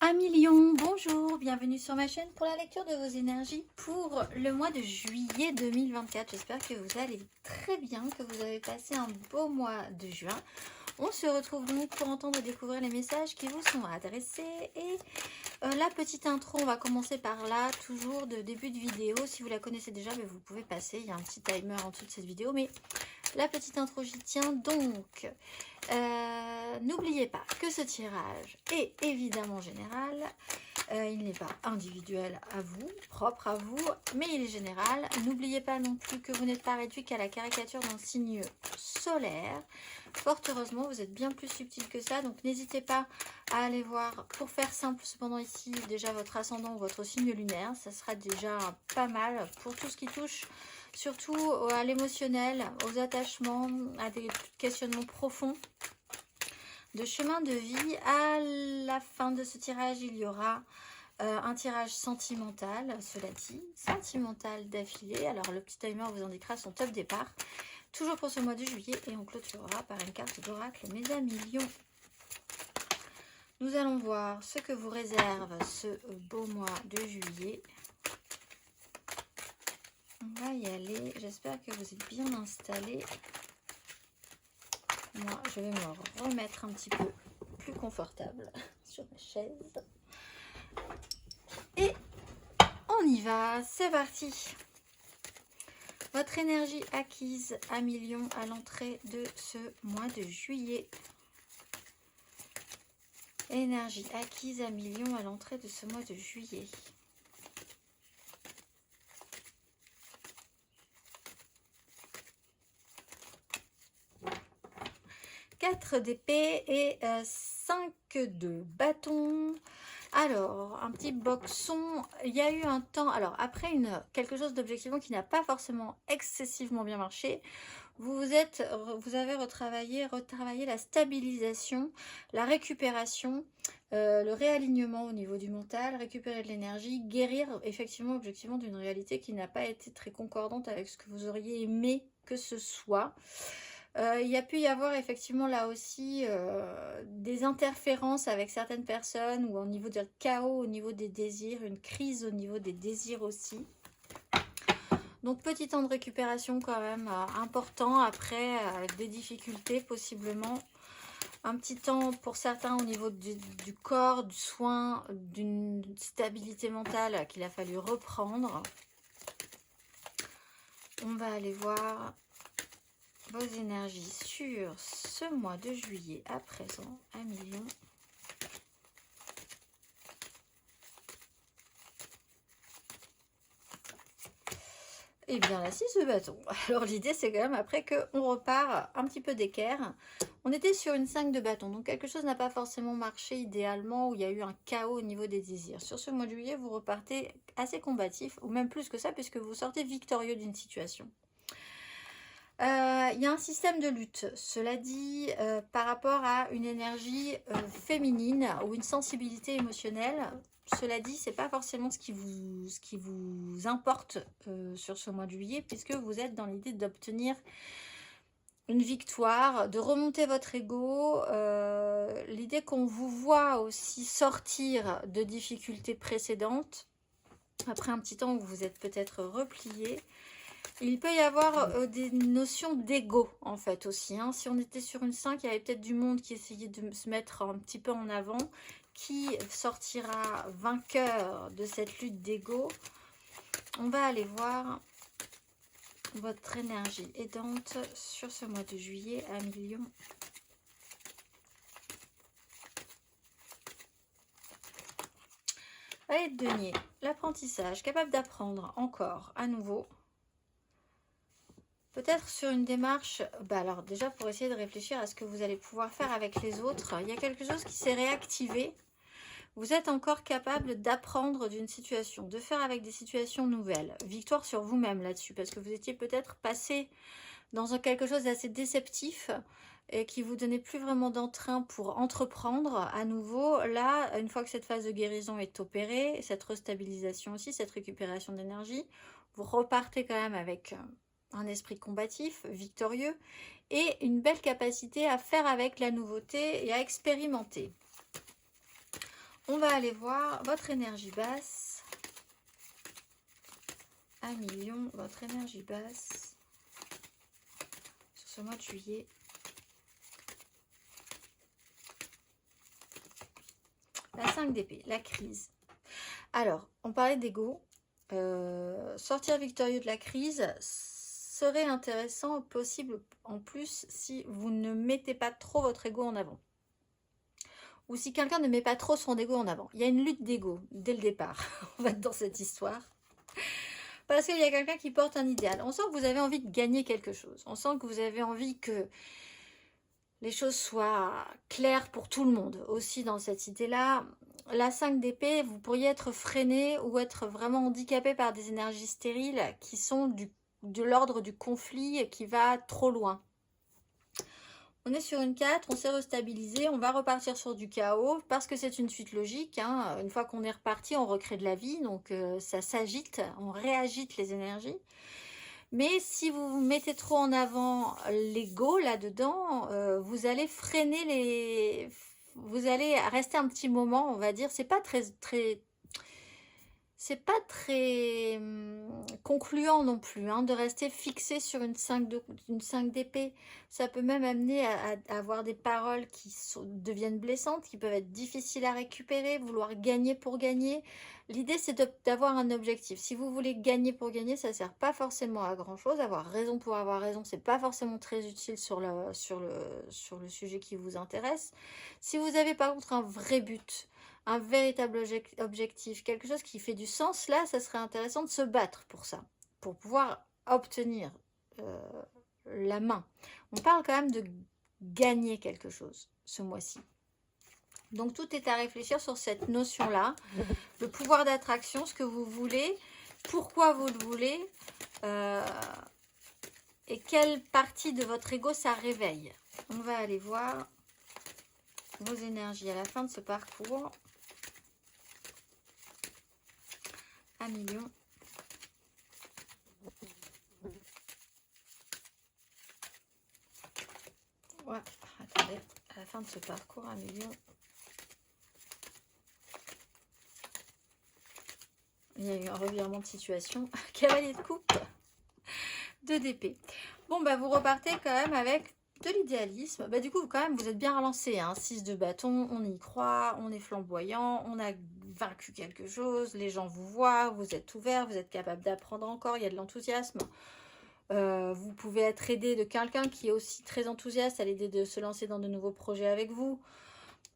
Amis Lion, bonjour, bienvenue sur ma chaîne pour la lecture de vos énergies pour le mois de juillet 2024. J'espère que vous allez très bien, que vous avez passé un beau mois de juin. On se retrouve donc pour entendre et découvrir les messages qui vous sont adressés. Et la petite intro, on va commencer par là, toujours de début de vidéo. Si vous la connaissez déjà, mais vous pouvez passer, il y a un petit timer en dessous de cette vidéo. Mais la petite intro, j'y tiens donc. N'oubliez pas que ce tirage est évidemment général, il n'est pas individuel à vous, propre à vous, mais il est général. N'oubliez pas non plus que vous n'êtes pas réduit qu'à la caricature d'un signe solaire. Fort heureusement, vous êtes bien plus subtil que ça, donc n'hésitez pas à aller voir, pour faire simple cependant ici, déjà votre ascendant ou votre signe lunaire, ça sera déjà pas mal pour tout ce qui touche surtout à l'émotionnel, aux attachements, à des questionnements profonds de chemin de vie. À la fin de ce tirage, il y aura un tirage sentimental, cela dit, sentimental d'affilée. Alors le petit timer vous indiquera son top départ, toujours pour ce mois de juillet, et on clôturera par une carte d'oracle, mes amis lions. Nous allons voir ce que vous réserve ce beau mois de juillet. On va y aller, j'espère que vous êtes bien installés. Moi, je vais me remettre un petit peu plus confortable sur ma chaise. Et on y va, c'est parti. Votre énergie acquise à millions à l'entrée de ce mois de juillet. Énergie acquise à millions à l'entrée de ce mois de juillet. 4 d'épée et 5 de bâton. Alors, un petit boxon. Il y a eu un temps, alors après quelque chose d'objectivement qui n'a pas forcément excessivement bien marché, vous avez retravaillé la stabilisation, la récupération, le réalignement au niveau du mental, récupérer de l'énergie, guérir effectivement objectivement d'une réalité qui n'a pas été très concordante avec ce que vous auriez aimé que ce soit. Il y a pu y avoir effectivement là aussi des interférences avec certaines personnes ou au niveau du chaos, au niveau des désirs, une crise au niveau des désirs aussi. Donc petit temps de récupération quand même important après avec des difficultés possiblement. Un petit temps pour certains au niveau du corps, du soin, d'une stabilité mentale qu'il a fallu reprendre. On va aller voir vos énergies sur ce mois de juillet à présent, à millions. Et bien la 6 de bâton. Alors l'idée c'est quand même après qu'on repart un petit peu d'équerre. On était sur une 5 de bâton, donc quelque chose n'a pas forcément marché idéalement, où il y a eu un chaos au niveau des désirs. Sur ce mois de juillet, vous repartez assez combatif, ou même plus que ça, puisque vous sortez victorieux d'une situation. Il y a un système de lutte, cela dit, par rapport à une énergie féminine ou une sensibilité émotionnelle. Cela dit, c'est pas forcément ce qui vous importe sur ce mois de juillet, puisque vous êtes dans l'idée d'obtenir une victoire, de remonter votre ego, l'idée qu'on vous voit aussi sortir de difficultés précédentes, après un petit temps où vous êtes peut-être replié. Il peut y avoir des notions d'ego en fait aussi. Hein. Si on était sur une 5, il y avait peut-être du monde qui essayait de se mettre un petit peu en avant, qui sortira vainqueur de cette lutte d'ego. On va aller voir votre énergie aidante sur ce mois de juillet à millions. Allez, denier, l'apprentissage, capable d'apprendre encore à nouveau. Peut-être sur une démarche, alors déjà pour essayer de réfléchir à ce que vous allez pouvoir faire avec les autres, il y a quelque chose qui s'est réactivé. Vous êtes encore capable d'apprendre d'une situation, de faire avec des situations nouvelles. Victoire sur vous-même là-dessus, parce que vous étiez peut-être passé dans quelque chose d'assez déceptif et qui vous donnait plus vraiment d'entrain pour entreprendre à nouveau. Là, une fois que cette phase de guérison est opérée, cette restabilisation aussi, cette récupération d'énergie, vous repartez quand même avec un esprit combatif, victorieux, et une belle capacité à faire avec la nouveauté et à expérimenter. On va aller voir votre énergie basse. 1 million, votre énergie basse sur ce mois de juillet. La 5 d'épée, la crise. Alors, on parlait d'ego. Sortir victorieux de la crise serait intéressant, possible en plus, si vous ne mettez pas trop votre ego en avant. Ou si quelqu'un ne met pas trop son ego en avant. Il y a une lutte d'ego dès le départ, on va être dans cette histoire. Parce qu'il y a quelqu'un qui porte un idéal. On sent que vous avez envie de gagner quelque chose. On sent que vous avez envie que les choses soient claires pour tout le monde. Aussi dans cette idée-là, la 5 d'épée, vous pourriez être freiné ou être vraiment handicapé par des énergies stériles qui sont de l'ordre du conflit qui va trop loin. On est sur une 4, on s'est restabilisé, on va repartir sur du chaos parce que c'est une suite logique. Hein. Une fois qu'on est reparti, on recrée de la vie, donc ça s'agite, on réagite les énergies. Mais si vous mettez trop en avant l'ego là-dedans, vous allez freiner les... Vous allez rester un petit moment, on va dire. C'est pas très concluant non plus, hein, de rester fixé sur une 5 d'épée. Ça peut même amener à avoir des paroles qui deviennent blessantes, qui peuvent être difficiles à récupérer, vouloir gagner pour gagner. L'idée, c'est d'avoir un objectif. Si vous voulez gagner pour gagner, ça ne sert pas forcément à grand-chose. Avoir raison pour avoir raison, c'est pas forcément très utile sur le sujet qui vous intéresse. Si vous avez par contre un vrai but, un véritable objectif, quelque chose qui fait du sens, là, ça serait intéressant de se battre pour ça, pour pouvoir obtenir la main. On parle quand même de gagner quelque chose ce mois-ci. Donc tout est à réfléchir sur cette notion-là, le pouvoir d'attraction, ce que vous voulez, pourquoi vous le voulez, et quelle partie de votre ego ça réveille. On va aller voir vos énergies à la fin de ce parcours. 1 million. Ouais, attendez, à la fin de ce parcours, 1 million. Il y a eu un revirement de situation. Cavalier de coupe, 2 d'épée. Bon, bah vous repartez quand même avec de l'idéalisme. Bah du coup, quand même, vous êtes bien relancé. Hein. 6 de bâton, on y croit, on est flamboyant, on a vaincu quelque chose, les gens vous voient, vous êtes ouvert, vous êtes capable d'apprendre encore, il y a de l'enthousiasme. Vous pouvez être aidé de quelqu'un qui est aussi très enthousiaste à l'idée de se lancer dans de nouveaux projets avec vous.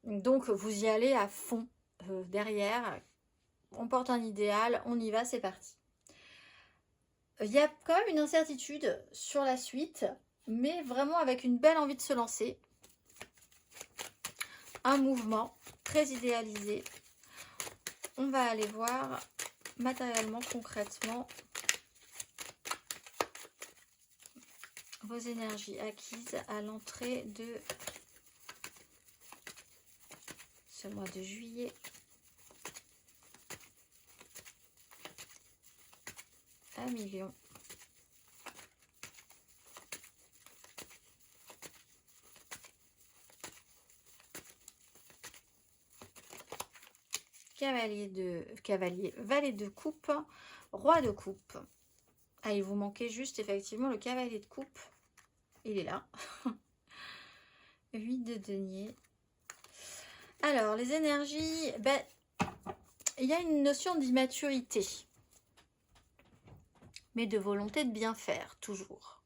Donc, vous y allez à fond derrière. On porte un idéal, on y va, c'est parti. Il y a quand même une incertitude sur la suite, mais vraiment avec une belle envie de se lancer. Un mouvement très idéalisé. On va aller voir matériellement, concrètement, vos énergies acquises à l'entrée de ce mois de juillet. Un million. Valet de coupe, roi de coupe. Ah, il vous manquait juste effectivement le cavalier de coupe. Il est là. 8 de denier. Alors, les énergies, ben, il y a une notion d'immaturité, mais de volonté de bien faire, toujours.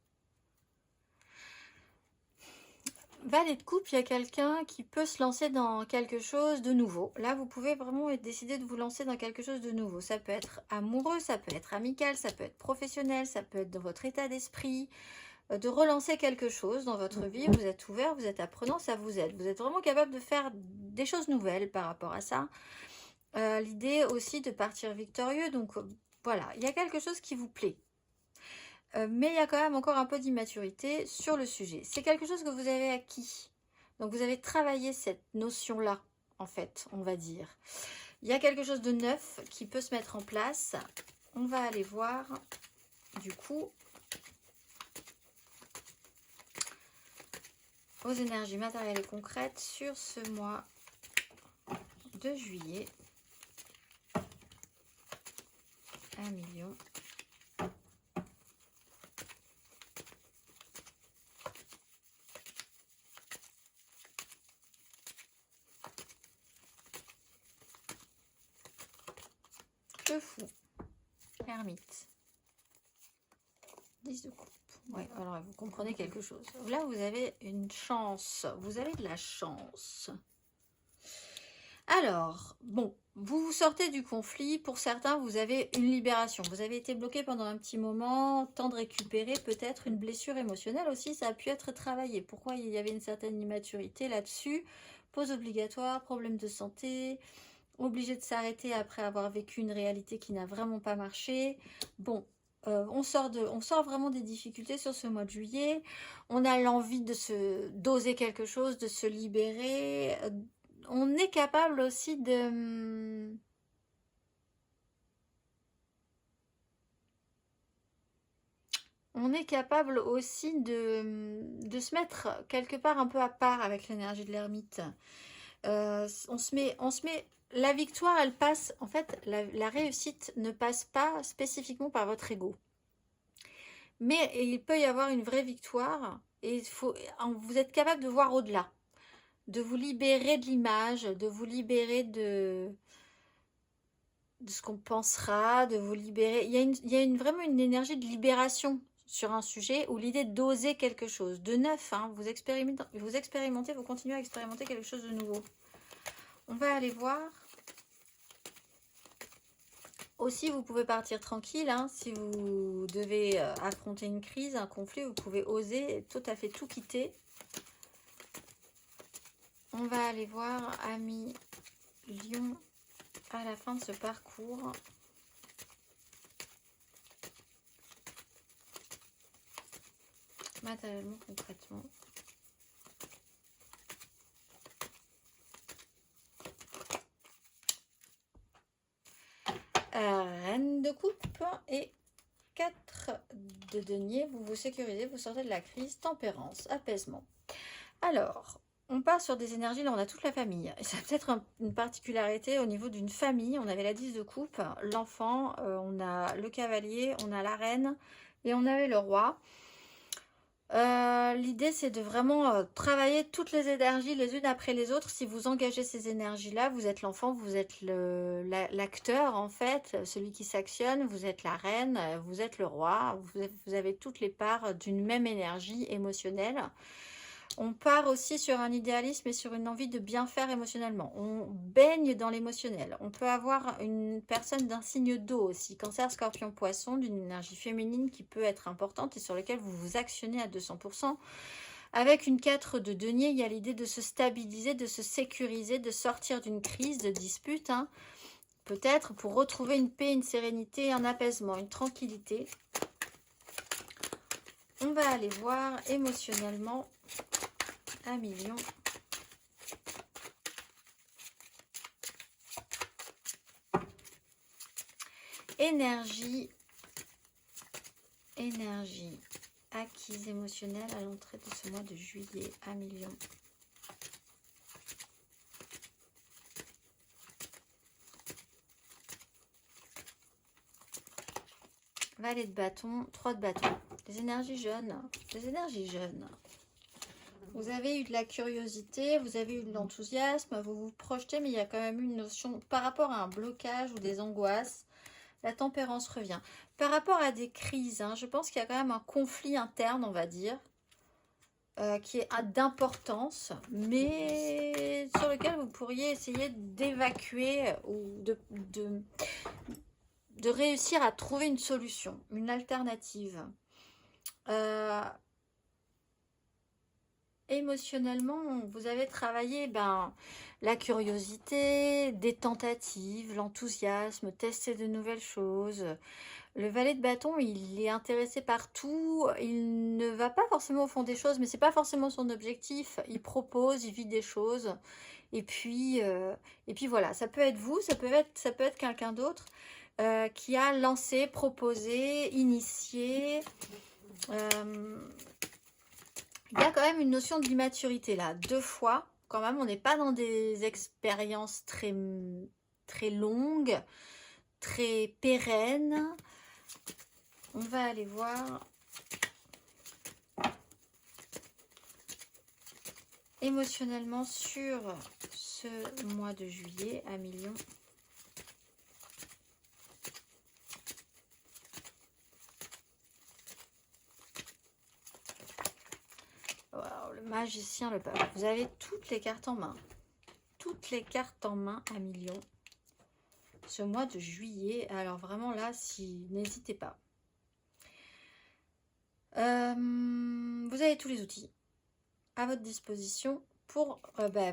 Valet de coupe, il y a quelqu'un qui peut se lancer dans quelque chose de nouveau. Là, vous pouvez vraiment décider de vous lancer dans quelque chose de nouveau. Ça peut être amoureux, ça peut être amical, ça peut être professionnel, ça peut être dans votre état d'esprit. De relancer quelque chose dans votre vie, vous êtes ouvert, vous êtes apprenant, ça vous aide. Vous êtes vraiment capable de faire des choses nouvelles par rapport à ça. L'idée aussi de partir victorieux, donc voilà, il y a quelque chose qui vous plaît. Mais il y a quand même encore un peu d'immaturité sur le sujet. C'est quelque chose que vous avez acquis. Donc vous avez travaillé cette notion-là, en fait, on va dire. Il y a quelque chose de neuf qui peut se mettre en place. On va aller voir, du coup, vos énergies matérielles et concrètes sur ce mois de juillet. 1 million. Le fou. Ermite. 10 de coupe. Ouais, alors vous comprenez quelque chose. Là, vous avez une chance. Vous avez de la chance. Alors, bon, vous sortez du conflit. Pour certains, vous avez une libération. Vous avez été bloqué pendant un petit moment. Temps de récupérer peut-être une blessure émotionnelle aussi. Ça a pu être travaillé. Pourquoi il y avait une certaine immaturité là-dessus? Pause obligatoire, problème de santé, obligé de s'arrêter après avoir vécu une réalité qui n'a vraiment pas marché. Bon, on sort vraiment des difficultés sur ce mois de juillet. On a l'envie d'oser quelque chose, de se libérer. On est capable aussi de... On est capable aussi de se mettre quelque part un peu à part avec l'énergie de l'ermite. On se met... La victoire, elle passe... En fait, la réussite ne passe pas spécifiquement par votre ego. Mais il peut y avoir une vraie victoire. Et vous êtes capable de voir au-delà. De vous libérer de l'image, de vous libérer de ce qu'on pensera, de vous libérer. Il y a vraiment une énergie de libération sur un sujet ou l'idée d'oser quelque chose, de neuf. Hein, vous expérimentez, vous continuez à expérimenter quelque chose de nouveau. On va aller voir. Aussi, vous pouvez partir tranquille. Hein, si vous devez affronter une crise, un conflit, vous pouvez oser tout à fait tout quitter. On va aller voir, amis Lion, à la fin de ce parcours. Matériellement, concrètement. Reine de coupe et 4 de denier. Vous vous sécurisez, vous sortez de la crise. Tempérance, apaisement. Alors, on part sur des énergies, là on a toute la famille. Et ça a peut-être une particularité au niveau d'une famille. On avait la 10 de coupe, l'enfant, on a le cavalier, on a la reine et on avait le roi. L'idée c'est de vraiment travailler toutes les énergies les unes après les autres. Si vous engagez ces énergies-là, vous êtes l'enfant, vous êtes l'acteur en fait, celui qui s'actionne, vous êtes la reine, vous êtes le roi, vous avez toutes les parts d'une même énergie émotionnelle. On part aussi sur un idéalisme et sur une envie de bien faire émotionnellement. On baigne dans l'émotionnel. On peut avoir une personne d'un signe d'eau aussi, Cancer, Scorpion, Poisson, d'une énergie féminine qui peut être importante et sur laquelle vous vous actionnez à 200%. Avec une 4 de denier, il y a l'idée de se stabiliser, de se sécuriser, de sortir d'une crise, de dispute. Hein. Peut-être pour retrouver une paix, une sérénité, un apaisement, une tranquillité. On va aller voir émotionnellement 1 million. Énergie acquise émotionnelle à l'entrée de ce mois de juillet. 1 million. Valet de bâton, 3 de bâton. Des énergies jeunes. Des énergies jeunes. Vous avez eu de la curiosité, vous avez eu de l'enthousiasme, vous vous projetez, mais il y a quand même une notion par rapport à un blocage ou des angoisses. La tempérance revient. Par rapport à des crises, hein, je pense qu'il y a quand même un conflit interne, on va dire, qui est d'importance, mais sur lequel vous pourriez essayer d'évacuer ou de réussir à trouver une solution, une alternative. Émotionnellement, vous avez travaillé la curiosité, des tentatives, l'enthousiasme, tester de nouvelles choses. Le valet de bâton, il est intéressé par tout. Il ne va pas forcément au fond des choses, mais c'est pas forcément son objectif. Il propose, il vit des choses. Et puis voilà, ça peut être vous, ça peut être quelqu'un d'autre qui a lancé, proposé, initié. Il y a quand même une notion d'immaturité là. 2 fois, quand même, on n'est pas dans des expériences très, très longues, très pérennes. On va aller voir émotionnellement sur ce mois de juillet à millions. Wow, le magicien, le pape. Vous avez toutes les cartes en main. Toutes les cartes en main à millions. Ce mois de juillet. Alors vraiment là, si n'hésitez pas. Vous avez tous les outils à votre disposition pour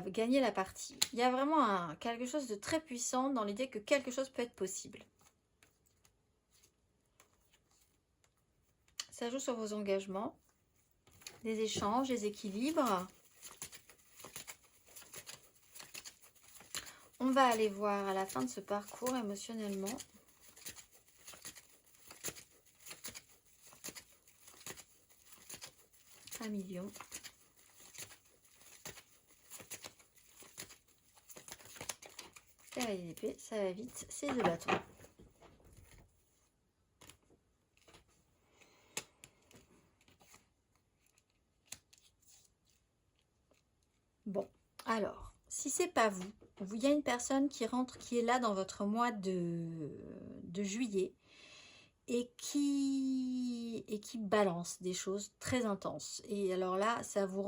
gagner la partie. Il y a vraiment quelque chose de très puissant dans l'idée que quelque chose peut être possible. Ça joue sur vos engagements, des échanges, des équilibres. On va aller voir à la fin de ce parcours émotionnellement. Un million. Cavalier d'épée, ça va vite, c'est de bâton. Bon, alors, si c'est pas vous, il y a une personne qui rentre, qui est là dans votre mois de juillet et qui balance des choses très intenses. Et alors là, ça vous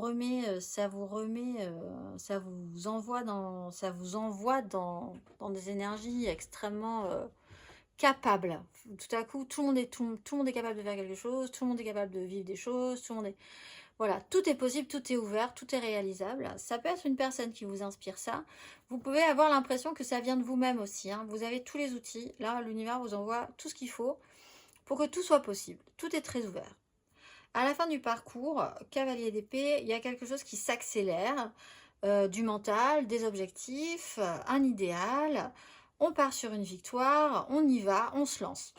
envoie dans des énergies extrêmement capables. Tout à coup, tout le monde est capable de faire quelque chose, tout le monde est capable de vivre des choses, tout le monde est... Voilà, tout est possible, tout est ouvert, tout est réalisable. Ça peut être une personne qui vous inspire ça. Vous pouvez avoir l'impression que ça vient de vous-même aussi. Hein. Vous avez tous les outils. Là, l'univers vous envoie tout ce qu'il faut pour que tout soit possible. Tout est très ouvert. À la fin du parcours, cavalier d'épée, il y a quelque chose qui s'accélère. Du mental, des objectifs, un idéal. On part sur une victoire, on y va, on se lance.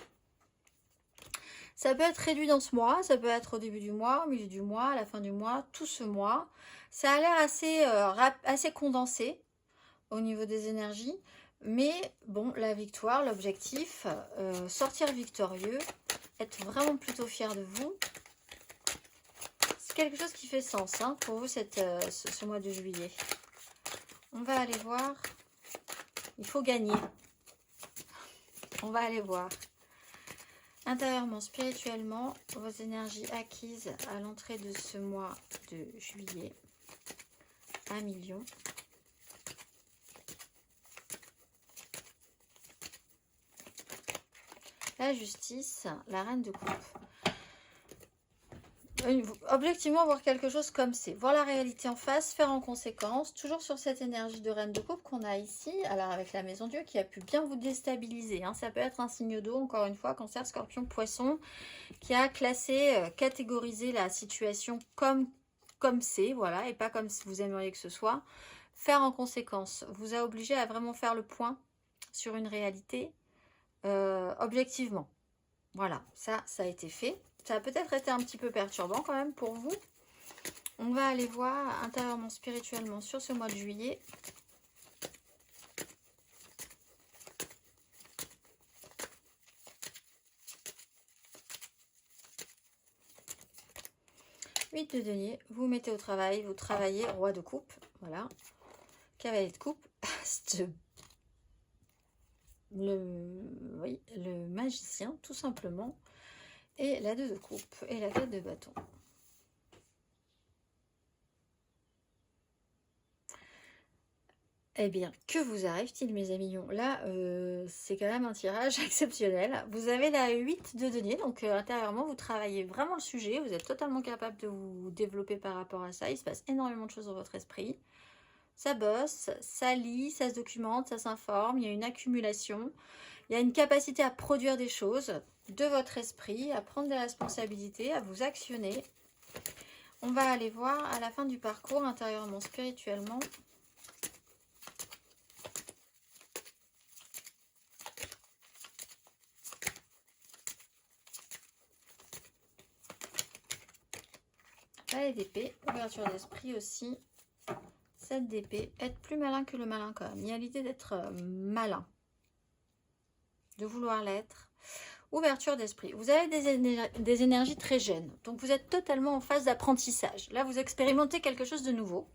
Ça peut être réduit dans ce mois, ça peut être au début du mois, au milieu du mois, à la fin du mois, tout ce mois. Ça a l'air assez condensé au niveau des énergies. Mais bon, la victoire, l'objectif, sortir victorieux, être vraiment plutôt fier de vous. C'est quelque chose qui fait sens hein, pour vous ce mois de juillet. On va aller voir. Il faut gagner. On va aller voir. Intérieurement, spirituellement, vos énergies acquises à l'entrée de ce mois de juillet. 1 million. La justice, la reine de coupe. Objectivement, voir quelque chose comme c'est. Voir la réalité en face, faire en conséquence. Toujours sur cette énergie de reine de coupe qu'on a ici. Alors avec la maison Dieu qui a pu bien vous déstabiliser. Hein. Ça peut être un signe d'eau, encore une fois, cancer, scorpion, poisson. Qui a classé, catégorisé la situation comme c'est. Voilà, et pas comme vous aimeriez que ce soit. Faire en conséquence. Vous a obligé à vraiment faire le point sur une réalité. Objectivement. Voilà, ça a été fait. Ça a peut-être été un petit peu perturbant quand même pour vous. On va aller voir intérieurement, spirituellement sur ce mois de juillet. Huit de denier, vous mettez au travail, vous travaillez, roi de coupe, voilà. Cavalier de coupe, le magicien tout simplement. Et la 2 de coupe et la 4 de bâton. Eh bien, que vous arrive-t-il mes amis? Là, c'est quand même un tirage exceptionnel. Vous avez la 8 de denier, donc intérieurement, vous travaillez vraiment le sujet. Vous êtes totalement capable de vous développer par rapport à ça. Il se passe énormément de choses dans votre esprit. Ça bosse, ça lit, ça se documente, ça s'informe. Il y a une accumulation. Il y a une capacité à produire des choses de votre esprit, à prendre des responsabilités, à vous actionner. On va aller voir à la fin du parcours, intérieurement, spirituellement. Palais d'épée, ouverture d'esprit aussi. 7 d'épée. Être plus malin que le malin quand même. Il y a l'idée d'être malin. De vouloir l'être. Ouverture d'esprit. Vous avez des énergies très jeunes. Donc vous êtes totalement en phase d'apprentissage. Là, vous expérimentez quelque chose de nouveau.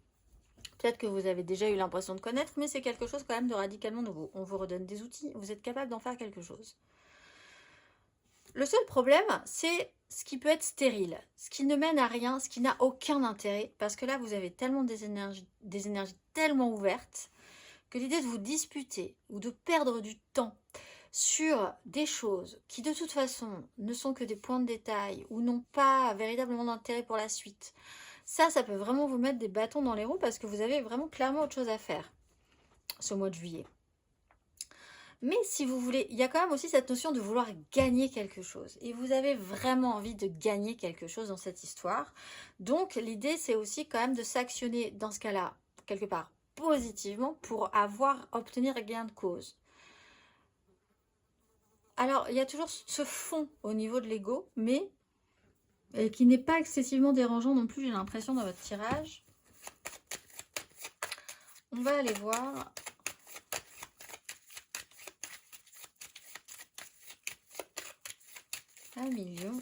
Peut-être que vous avez déjà eu l'impression de connaître, mais c'est quelque chose quand même de radicalement nouveau. On vous redonne des outils, vous êtes capable d'en faire quelque chose. Le seul problème, c'est ce qui peut être stérile, ce qui ne mène à rien, ce qui n'a aucun intérêt, parce que là, vous avez tellement des énergies tellement ouvertes, que l'idée de vous disputer ou de perdre du temps sur des choses qui de toute façon ne sont que des points de détail ou n'ont pas véritablement d'intérêt pour la suite, ça peut vraiment vous mettre des bâtons dans les roues parce que vous avez vraiment clairement autre chose à faire ce mois de juillet. Mais si vous voulez, il y a quand même aussi cette notion de vouloir gagner quelque chose. Et vous avez vraiment envie de gagner quelque chose dans cette histoire. Donc l'idée, c'est aussi quand même de s'actionner dans ce cas-là, quelque part positivement, pour obtenir gain de cause. Alors, il y a toujours ce fond au niveau de l'ego, mais qui n'est pas excessivement dérangeant non plus, j'ai l'impression, dans votre tirage. On va aller voir. Un million.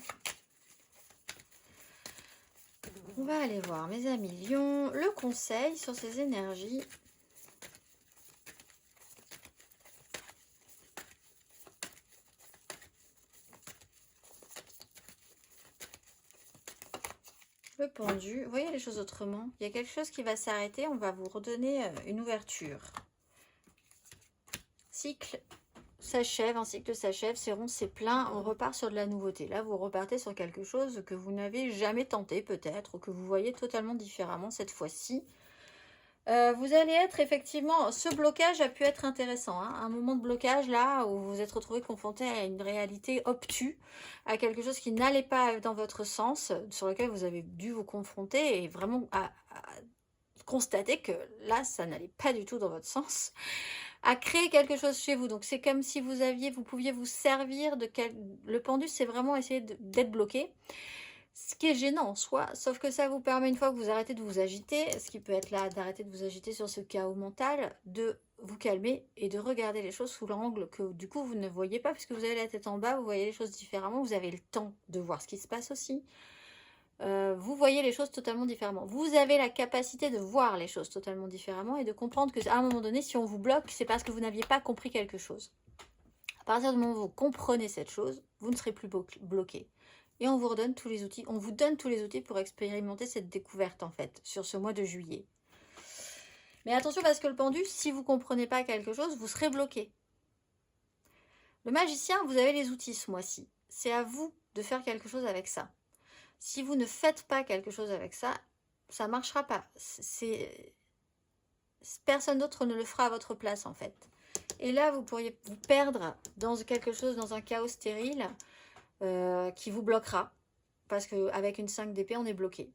On va aller voir, mes amis lions, le conseil sur ces énergies. Le pendu, voyez les choses autrement. Il y a quelque chose qui va s'arrêter, on va vous redonner une ouverture. Cycle s'achève, un cycle s'achève, c'est rond, c'est plein, on repart sur de la nouveauté. Là, vous repartez sur quelque chose que vous n'avez jamais tenté peut-être, ou que vous voyez totalement différemment cette fois-ci. Vous allez être effectivement, ce blocage a pu être intéressant, hein, un moment de blocage là où vous vous êtes retrouvé confronté à une réalité obtuse, à quelque chose qui n'allait pas dans votre sens, sur lequel vous avez dû vous confronter et vraiment à constater que là ça n'allait pas du tout dans votre sens, à créer quelque chose chez vous. Donc c'est comme si vous pouviez vous servir de le pendu, c'est vraiment essayer d'être bloqué. Ce qui est gênant en soi, sauf que ça vous permet, une fois que vous arrêtez de vous agiter, ce qui peut être là d'arrêter de vous agiter sur ce chaos mental, de vous calmer et de regarder les choses sous l'angle que du coup vous ne voyez pas, puisque vous avez la tête en bas, vous voyez les choses différemment, vous avez le temps de voir ce qui se passe aussi. Vous voyez les choses totalement différemment. Vous avez la capacité de voir les choses totalement différemment et de comprendre qu'à un moment donné, si on vous bloque, c'est parce que vous n'aviez pas compris quelque chose. À partir du moment où vous comprenez cette chose, vous ne serez plus bloqué. Et on vous redonne tous les outils. On vous donne tous les outils pour expérimenter cette découverte, en fait, sur ce mois de juillet. Mais attention, parce que le pendu, si vous ne comprenez pas quelque chose, vous serez bloqué. Le magicien, vous avez les outils ce mois-ci. C'est à vous de faire quelque chose avec ça. Si vous ne faites pas quelque chose avec ça, ça ne marchera pas. Personne d'autre ne le fera à votre place, en fait. Et là, vous pourriez vous perdre dans quelque chose, dans un chaos stérile, qui vous bloquera, parce qu'avec une 5 d'épée on est bloqué.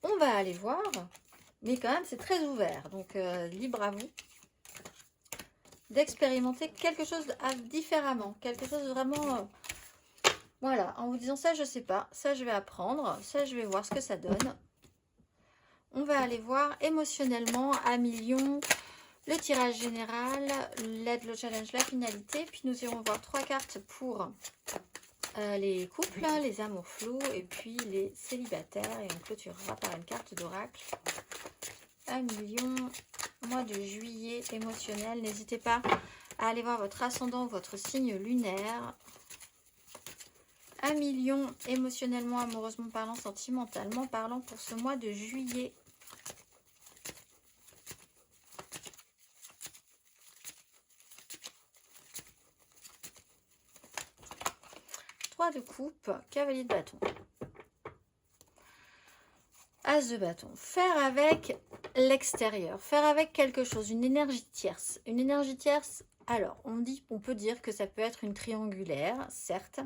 On va aller voir, mais quand même c'est très ouvert, donc libre à vous d'expérimenter quelque chose différemment, quelque chose vraiment voilà, en vous disant ça je sais pas, ça je vais apprendre, ça je vais voir ce que ça donne. On va aller voir émotionnellement à millions. Le tirage général, l'aide, le challenge, la finalité. Puis nous irons voir 3 cartes pour les couples, les amours flous et puis les célibataires. Et on clôturera par une carte d'oracle. 1 million, mois de juillet émotionnel. N'hésitez pas à aller voir votre ascendant, votre signe lunaire. 1 million émotionnellement, amoureusement parlant, sentimentalement parlant pour ce mois de juillet. De coupe, cavalier de bâton, as de bâton. Faire avec l'extérieur, faire avec quelque chose, une énergie tierce. Une énergie tierce, alors on peut dire que ça peut être une triangulaire, certes,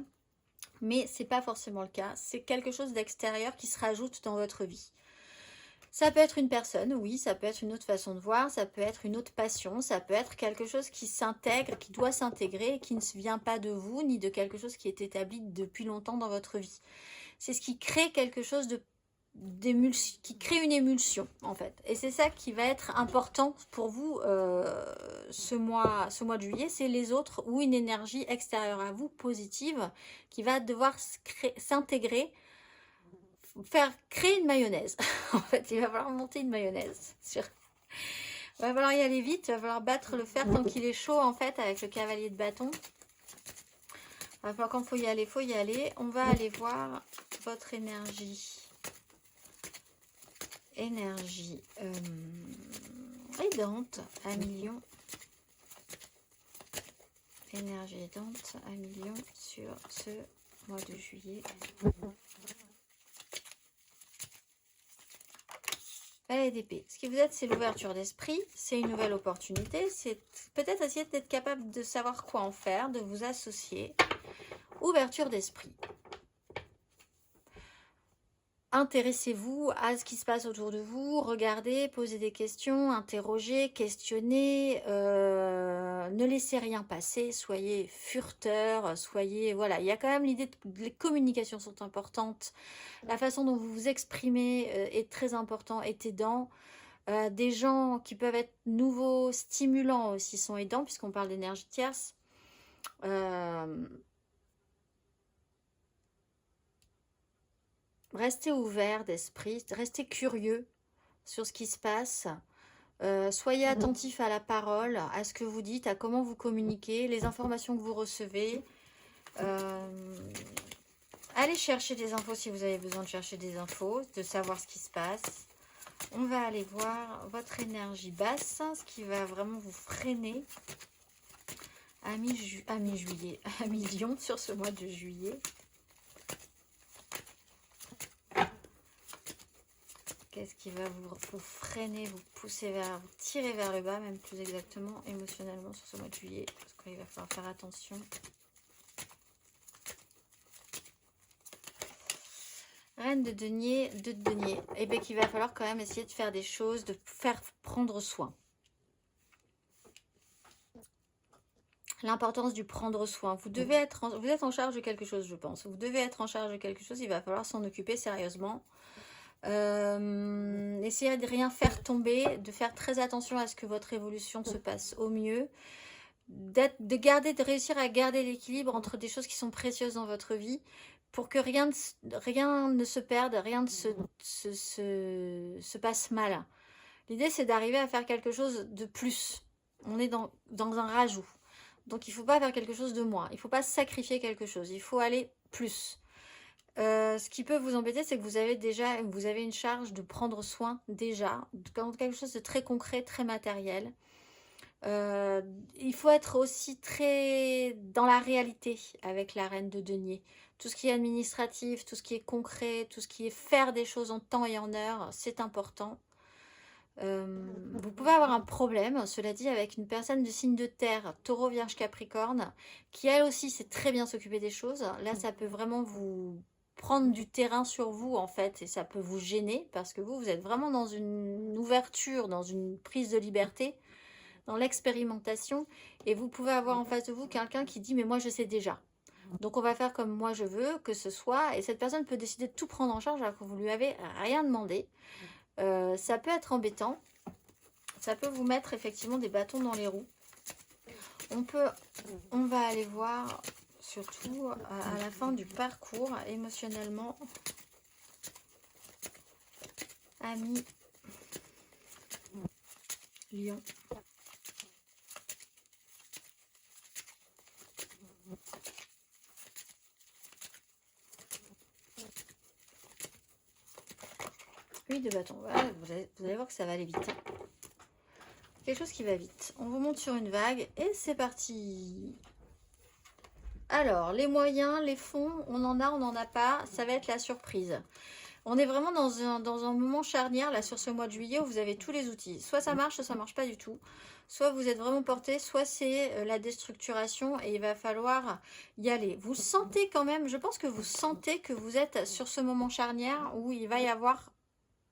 mais c'est pas forcément le cas. C'est quelque chose d'extérieur qui se rajoute dans votre vie. Ça peut être une personne, oui, ça peut être une autre façon de voir, ça peut être une autre passion, ça peut être quelque chose qui s'intègre, qui doit s'intégrer et qui ne vient pas de vous, ni de quelque chose qui est établi depuis longtemps dans votre vie. C'est ce qui crée quelque chose qui crée une émulsion en fait. Et c'est ça qui va être important pour vous ce mois de juillet, c'est les autres ou une énergie extérieure à vous positive qui va devoir s'intégrer, faire créer une mayonnaise. En fait, il va falloir monter une mayonnaise. Il va falloir y aller vite, il va falloir battre le fer tant qu'il est chaud en fait avec le cavalier de bâton. Il va falloir quand il faut y aller. On va aller voir votre énergie. Énergie aidante à million. Énergie aidante à million sur ce mois de juillet. Valet d'épée. Ce qui vous aide, c'est l'ouverture d'esprit. C'est une nouvelle opportunité. C'est peut-être essayer d'être capable de savoir quoi en faire, de vous associer. Ouverture d'esprit. Intéressez-vous à ce qui se passe autour de vous, regardez, posez des questions, interrogez, questionnez, ne laissez rien passer, soyez furteur, soyez... Voilà, il y a quand même l'idée que les communications sont importantes, la façon dont vous vous exprimez est très important, est aidant. Des gens qui peuvent être nouveaux, stimulants aussi sont aidants, puisqu'on parle d'énergie tierce. Restez ouvert d'esprit, restez curieux sur ce qui se passe. Soyez attentif à la parole, à ce que vous dites, à comment vous communiquez, les informations que vous recevez. Allez chercher des infos si vous avez besoin de chercher des infos, de savoir ce qui se passe. On va aller voir votre énergie basse, ce qui va vraiment vous freiner à mi-juillet, à mi-lion sur ce mois de juillet. Qu'est-ce qui va vous freiner, vous pousser vers, vous tirer vers le bas, même plus exactement, émotionnellement sur ce mois de juillet, parce qu'il va falloir faire attention. Reine de denier, et bien qu'il va falloir quand même essayer de faire des choses, de faire prendre soin. L'importance du prendre soin. Vous êtes en charge de quelque chose, je pense. Vous devez être en charge de quelque chose, il va falloir s'en occuper sérieusement. Essayez de rien faire tomber, de faire très attention à ce que votre évolution se passe au mieux, de réussir à garder l'équilibre entre des choses qui sont précieuses dans votre vie pour que rien ne se perde, rien ne se passe mal. L'idée, c'est d'arriver à faire quelque chose de plus. On est dans un rajout. Donc, il ne faut pas faire quelque chose de moins. Il ne faut pas sacrifier quelque chose. Il faut aller plus. Ce qui peut vous embêter, c'est que vous avez une charge de prendre soin déjà, quelque chose de très concret, très matériel. Il faut être aussi très dans la réalité avec la reine de denier. Tout ce qui est administratif, tout ce qui est concret, tout ce qui est faire des choses en temps et en heure, c'est important. Vous pouvez avoir un problème, cela dit, avec une personne de signe de terre, taureau, vierge, capricorne, qui elle aussi sait très bien s'occuper des choses. Là, ça peut vraiment vous prendre du terrain sur vous, en fait, et ça peut vous gêner, parce que vous êtes vraiment dans une ouverture, dans une prise de liberté, dans l'expérimentation, et vous pouvez avoir en face de vous quelqu'un qui dit « mais moi, je sais déjà ». Donc, on va faire comme moi je veux, que ce soit, et cette personne peut décider de tout prendre en charge alors que vous lui avez rien demandé. Ça peut être embêtant, ça peut vous mettre effectivement des bâtons dans les roues. On va aller voir surtout à la fin du parcours émotionnellement. Ami Lion. Oui, de bâton. Voilà, vous allez voir que ça va aller vite. Quelque chose qui va vite. On vous monte sur une vague et c'est parti. Alors, les moyens, les fonds, on n'en a pas. Ça va être la surprise. On est vraiment dans un moment charnière là sur ce mois de juillet où vous avez tous les outils. Soit ça marche pas du tout. Soit vous êtes vraiment porté, soit c'est la déstructuration et il va falloir y aller. Vous sentez quand même, je pense que vous sentez que vous êtes sur ce moment charnière où il va y avoir...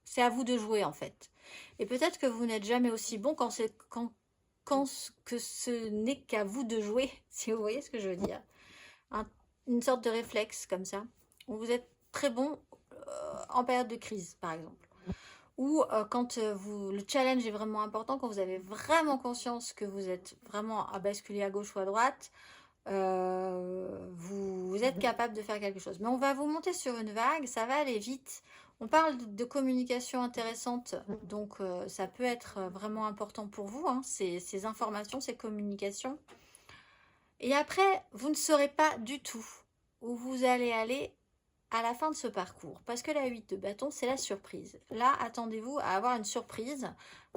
C'est à vous de jouer en fait. Et peut-être que vous n'êtes jamais aussi bon quand que ce n'est qu'à vous de jouer, si vous voyez ce que je veux dire. Une sorte de réflexe comme ça. Où vous êtes très bon en période de crise, par exemple. Ou quand le challenge est vraiment important, quand vous avez vraiment conscience que vous êtes vraiment à basculer à gauche ou à droite, vous êtes capable de faire quelque chose. Mais on va vous monter sur une vague, ça va aller vite. On parle de communication intéressante, donc ça peut être vraiment important pour vous, hein, ces informations, ces communications. Et après, vous ne saurez pas du tout où vous allez aller à la fin de ce parcours. Parce que la 8 de bâton, c'est la surprise. Là, attendez-vous à avoir une surprise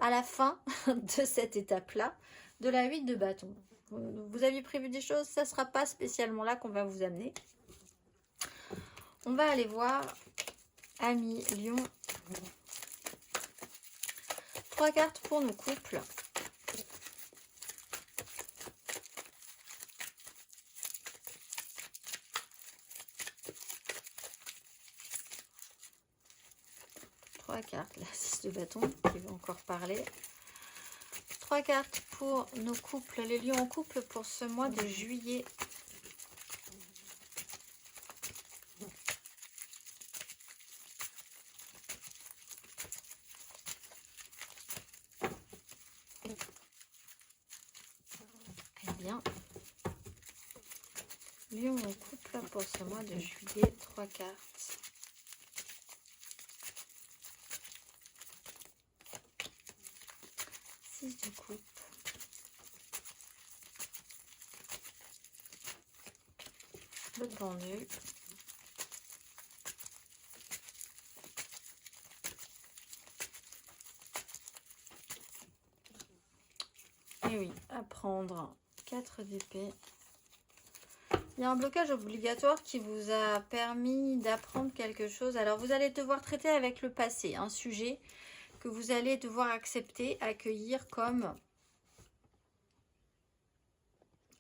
à la fin de cette étape-là, de la 8 de bâton. Vous aviez prévu des choses, ça ne sera pas spécialement là qu'on va vous amener. On va aller voir Amis Lion. 3 cartes pour nos couples. Cartes, la 6 de bâton qui va encore parler. 3 cartes pour nos couples, les lions en couple pour ce mois de juillet. Eh bien, lions en couple pour ce mois de juillet, 3 cartes. De coupe. Le pendu. Et oui, à prendre 4 d'épée. Il y a un blocage obligatoire qui vous a permis d'apprendre quelque chose. Alors, vous allez devoir traiter avec le passé, un sujet que vous allez devoir accepter, accueillir comme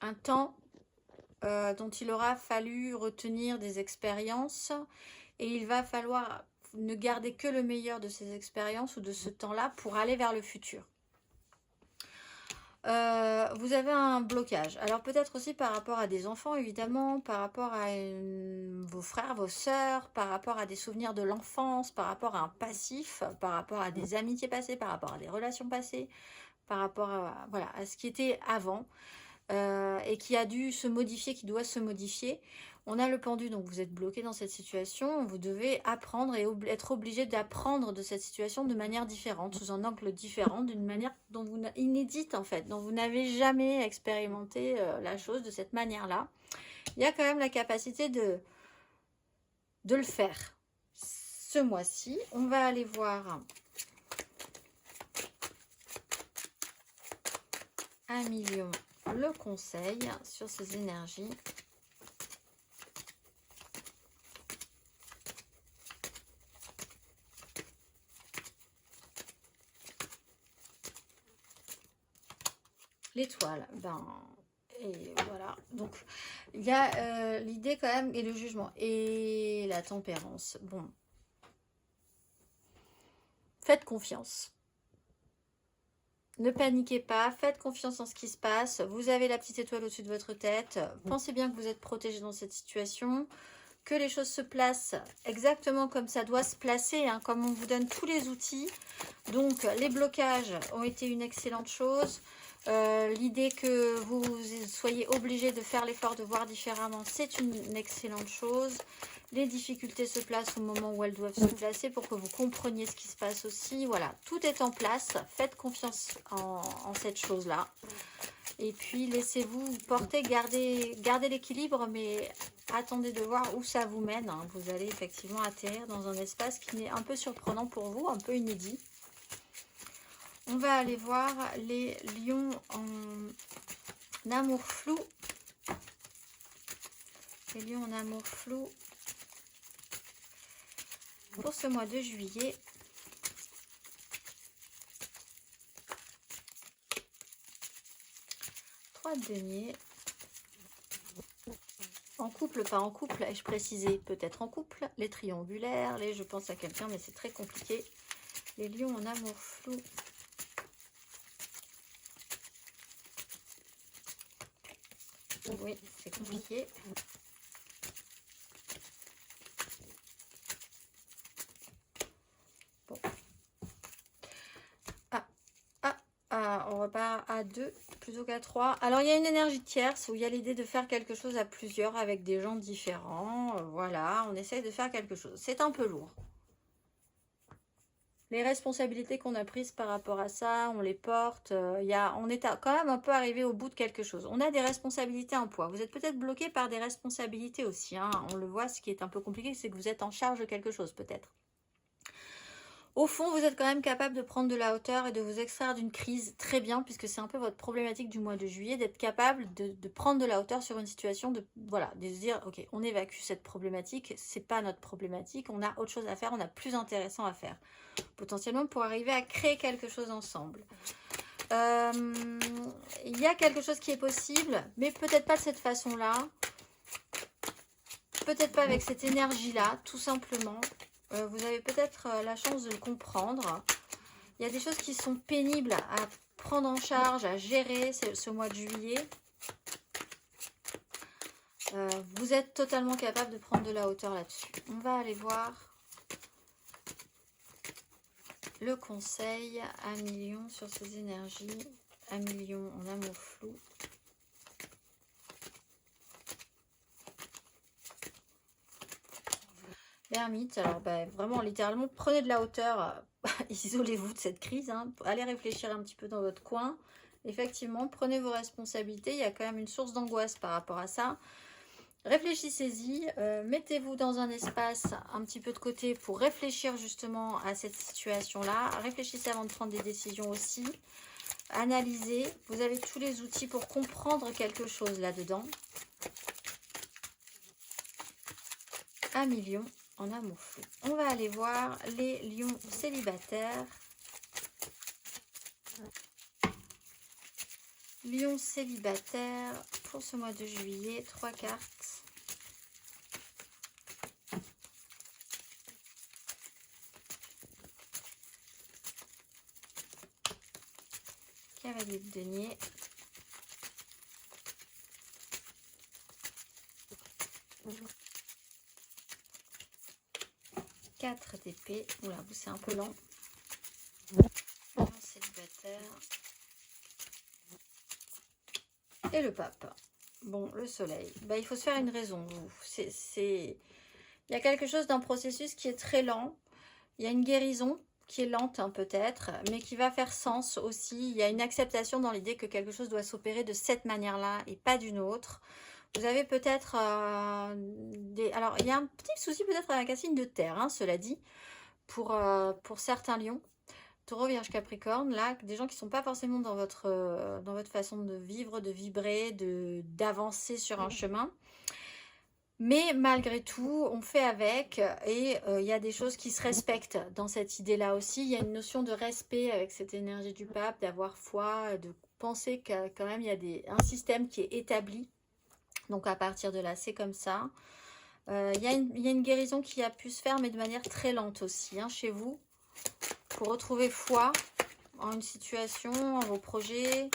un temps dont il aura fallu retenir des expériences et il va falloir ne garder que le meilleur de ces expériences ou de ce temps-là pour aller vers le futur. Vous avez un blocage. Alors peut-être aussi par rapport à des enfants, évidemment, par rapport à vos frères, vos sœurs, par rapport à des souvenirs de l'enfance, par rapport à un passif, par rapport à des amitiés passées, par rapport à des relations passées, par rapport à, voilà, à ce qui était avant et qui a dû se modifier, qui doit se modifier. On a le pendu, donc vous êtes bloqué dans cette situation. Vous devez apprendre et être obligé d'apprendre de cette situation de manière différente, sous un angle différent, d'une manière dont vous inédite en fait, dont vous n'avez jamais expérimenté la chose de cette manière-là. Il y a quand même la capacité de le faire ce mois-ci. On va aller voir un million le conseil sur ces énergies. L'étoile, ben, et voilà. Donc, il y a l'idée quand même, et le jugement, et la tempérance. Bon. Faites confiance. Ne paniquez pas, faites confiance en ce qui se passe. Vous avez la petite étoile au-dessus de votre tête. Pensez bien que vous êtes protégé dans cette situation. Que les choses se placent exactement comme ça doit se placer, hein, comme on vous donne tous les outils. Donc, les blocages ont été une excellente chose. L'idée que vous soyez obligé de faire l'effort de voir différemment, c'est une excellente chose. Les difficultés se placent au moment où elles doivent se placer pour que vous compreniez ce qui se passe aussi. Voilà, tout est en place. Faites confiance en cette chose-là. Et puis, laissez-vous porter, gardez l'équilibre, mais attendez de voir où ça vous mène. Hein. Vous allez effectivement atterrir dans un espace qui est un peu surprenant pour vous, un peu inédit. On va aller voir les lions en amour flou. Les lions en amour flou pour ce mois de juillet. De denier. En couple, pas en couple, ai-je précisé, peut-être en couple. Les triangulaires, je pense à quelqu'un, mais c'est très compliqué. Les lions en amour flou. Oui, c'est compliqué. 2 plutôt qu'à 3. Alors, il y a une énergie tierce où il y a l'idée de faire quelque chose à plusieurs avec des gens différents. Voilà, on essaye de faire quelque chose. C'est un peu lourd. Les responsabilités qu'on a prises par rapport à ça, on les porte. On est quand même un peu arrivé au bout de quelque chose. On a des responsabilités en poids. Vous êtes peut-être bloqué par des responsabilités aussi. Hein. On le voit, ce qui est un peu compliqué, c'est que vous êtes en charge de quelque chose peut-être. Au fond, vous êtes quand même capable de prendre de la hauteur et de vous extraire d'une crise très bien, puisque c'est un peu votre problématique du mois de juillet, d'être capable de prendre de la hauteur sur une situation, de se dire, ok, on évacue cette problématique, c'est pas notre problématique, on a autre chose à faire, on a plus intéressant à faire, potentiellement pour arriver à créer quelque chose ensemble. Il y a quelque chose qui est possible, mais peut-être pas de cette façon-là, peut-être pas avec cette énergie-là, tout simplement. Vous avez peut-être la chance de le comprendre. Il y a des choses qui sont pénibles à prendre en charge, à gérer ce mois de juillet. Vous êtes totalement capable de prendre de la hauteur là-dessus. On va aller voir le conseil à million sur ces énergies. À million en amour flou. L'ermite, alors vraiment littéralement prenez de la hauteur, isolez-vous de cette crise, hein. Allez réfléchir un petit peu dans votre coin, effectivement prenez vos responsabilités, il y a quand même une source d'angoisse par rapport à ça, réfléchissez-y, mettez-vous dans un espace un petit peu de côté pour réfléchir justement à cette situation-là, réfléchissez avant de prendre des décisions aussi, analysez, vous avez tous les outils pour comprendre quelque chose là-dedans. Un million en amour flou. On va aller voir les lions célibataires. Lions célibataires pour ce mois de juillet. 3 cartes. Cavalier de denier. Quatre d'épée. Oula, vous c'est un peu lent. Célibataire. Et le pape. Bon, le soleil. Il faut se faire une raison. Il y a quelque chose d'un processus qui est très lent. Il y a une guérison qui est lente hein, peut-être, mais qui va faire sens aussi. Il y a une acceptation dans l'idée que quelque chose doit s'opérer de cette manière-là et pas d'une autre. Vous avez peut-être Alors, il y a un petit souci peut-être avec un signe de terre, hein, cela dit, pour certains lions. Taureau, Vierge, Capricorne, là, des gens qui ne sont pas forcément dans votre façon de vivre, de vibrer, d'avancer sur un chemin. Mais malgré tout, on fait avec et il y a des choses qui se respectent dans cette idée-là aussi. Il y a une notion de respect avec cette énergie du pape, d'avoir foi, de penser que quand même il y a un système qui est établi. Donc à partir de là, c'est comme ça. Il y a une guérison qui a pu se faire, mais de manière très lente aussi, hein, chez vous. Pour retrouver foi en une situation, en vos projets,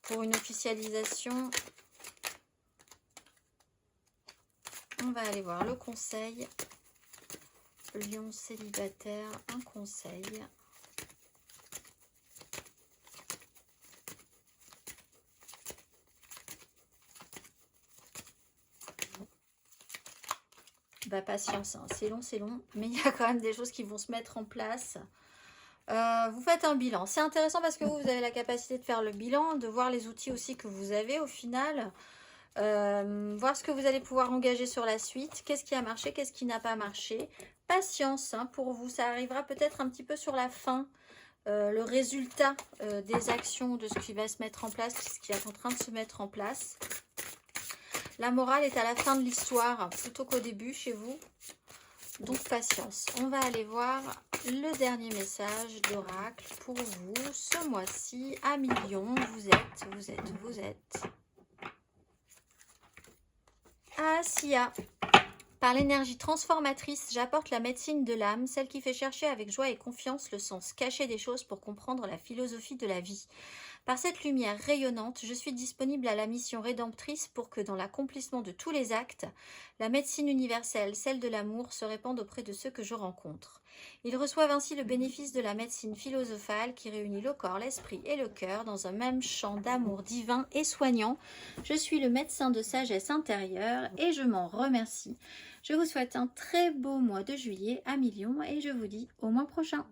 pour une officialisation. On va aller voir le conseil. Lion célibataire, un conseil. Patience, hein. C'est long, mais il y a quand même des choses qui vont se mettre en place. Vous faites un bilan. C'est intéressant parce que vous avez la capacité de faire le bilan, de voir les outils aussi que vous avez au final, voir ce que vous allez pouvoir engager sur la suite, qu'est-ce qui a marché, qu'est-ce qui n'a pas marché. Patience hein, pour vous, ça arrivera peut-être un petit peu sur la fin, le résultat des actions, de ce qui va se mettre en place, ce qui est en train de se mettre en place. La morale est à la fin de l'histoire, plutôt qu'au début chez vous. Donc, patience. On va aller voir le dernier message d'oracle pour vous. Ce mois-ci, à million, vous êtes. Sia. Par l'énergie transformatrice, j'apporte la médecine de l'âme, celle qui fait chercher avec joie et confiance le sens caché des choses pour comprendre la philosophie de la vie. Par cette lumière rayonnante, je suis disponible à la mission rédemptrice pour que dans l'accomplissement de tous les actes, la médecine universelle, celle de l'amour, se répande auprès de ceux que je rencontre. Ils reçoivent ainsi le bénéfice de la médecine philosophale qui réunit le corps, l'esprit et le cœur dans un même champ d'amour divin et soignant. Je suis le médecin de sagesse intérieure et je m'en remercie. Je vous souhaite un très beau mois de juillet à millions et je vous dis au mois prochain.